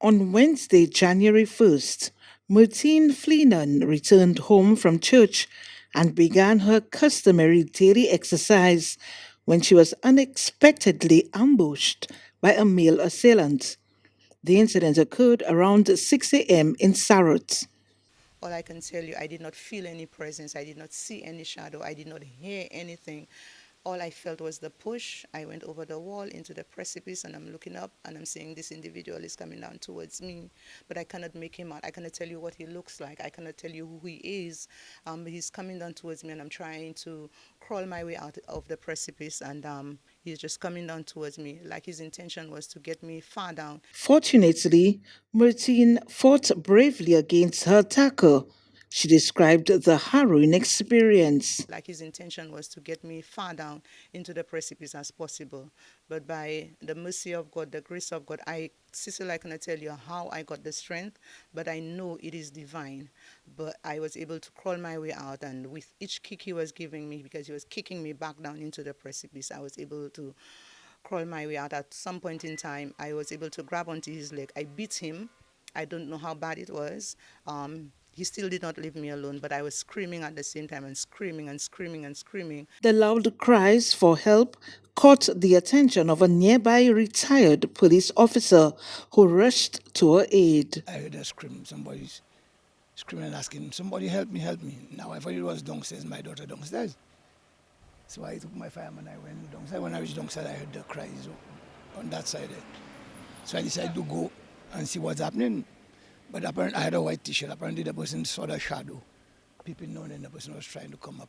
On Wednesday, January 1st, Martine Fleenan returned home from church and began her customary daily exercise when she was unexpectedly ambushed by a male assailant. The incident occurred around 6 a.m. in Sarrot. All I can tell you, I did not feel any presence. I did not see any shadow. I did not hear anything. All I felt was the push. I went over the wall into the precipice, and I'm looking up and I'm seeing this individual is coming down towards me, but I cannot make him out. I cannot tell you what he looks like. I cannot tell you who he is. He's coming down towards me, and I'm trying to crawl my way out of the precipice, and he's just coming down towards me. Like his intention was to get me far down. Fortunately, Martine fought bravely against her attacker. She described the harrowing experience. Like his intention was to get me far down into the precipice as possible. But by the mercy of God, the grace of God, Cecil, I cannot tell you how I got the strength, but I know it is divine. But I was able to crawl my way out, and with each kick he was giving me, because he was kicking me back down into the precipice, I was able to crawl my way out. At some point in time, I was able to grab onto his leg. I beat him. I don't know how bad it was. He still did not leave me alone, but I was screaming at the same time, and screaming and screaming and screaming. The loud cries for help caught the attention of a nearby retired police officer who rushed to her aid. I heard a scream. Somebody's screaming and asking, somebody help me, help me. Now I thought it was downstairs, my daughter downstairs. So I took my fireman, I went downstairs. When I reached downstairs, I heard the cries on that side. So I decided to go and see what's happening. But apparently I had a white t-shirt. Apparently the person saw the shadow peeping down, and the person was trying to come up.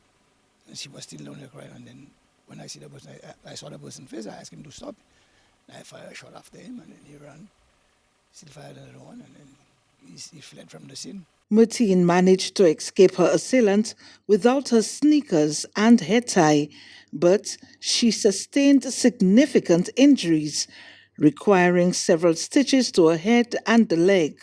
And she was still down there crying. And then when I see the person, I saw the person's face, I asked him to stop. And I fired a shot after him, and then he ran. Still fired another one, and then he fled from the scene. Martine managed to escape her assailant without her sneakers and head tie, but she sustained significant injuries, requiring several stitches to her head and the leg.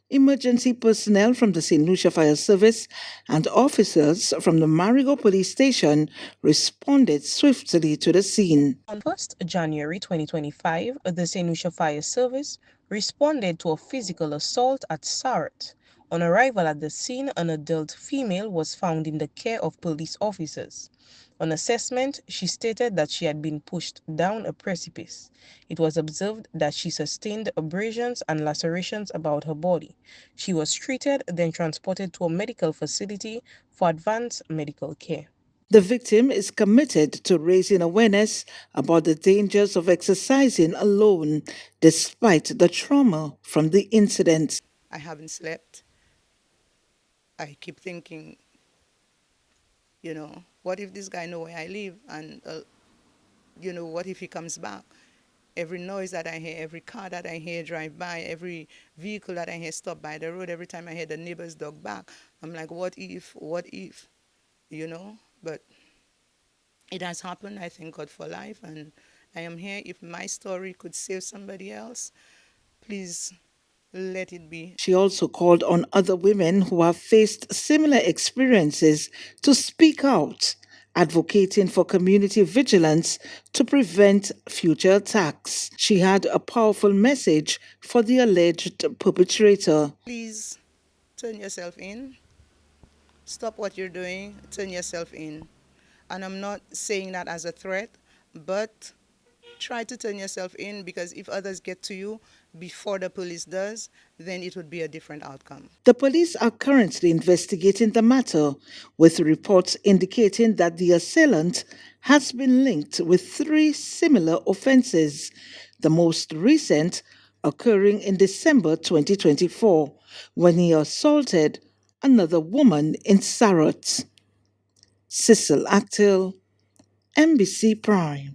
Emergency personnel from the St. Lucia Fire Service and officers from the Marigot Police Station responded swiftly to the scene. On 1st January 2025, the St. Lucia Fire Service responded to a physical assault at Sarrot. On arrival at the scene, an adult female was found in the care of police officers. On assessment, she stated that she had been pushed down a precipice. It was observed that she sustained abrasions and lacerations about her body. She was treated, then transported to a medical facility for advanced medical care. The victim is committed to raising awareness about the dangers of exercising alone despite the trauma from the incident. I haven't slept. I keep thinking, what if this guy know where I live? And, what if he comes back? Every noise that I hear, every car that I hear drive by, every vehicle that I hear stop by the road, every time I hear the neighbor's dog bark, I'm like, what if, But it has happened. I thank God for life, and I am here. If my story could save somebody else, please let it be. She also called on other women who have faced similar experiences to speak out, advocating for community vigilance to prevent future attacks. She had a powerful message for the alleged perpetrator. Please turn yourself in. Stop what you're doing. Turn yourself in. And I'm not saying that as a threat, but try to turn yourself in, because if others get to you before the police does, then it would be a different outcome. The police are currently investigating the matter, with reports indicating that the assailant has been linked with 3 similar offenses, the most recent occurring in December 2024, when he assaulted another woman in Sarrot. Cecil Actil, NBC Prime.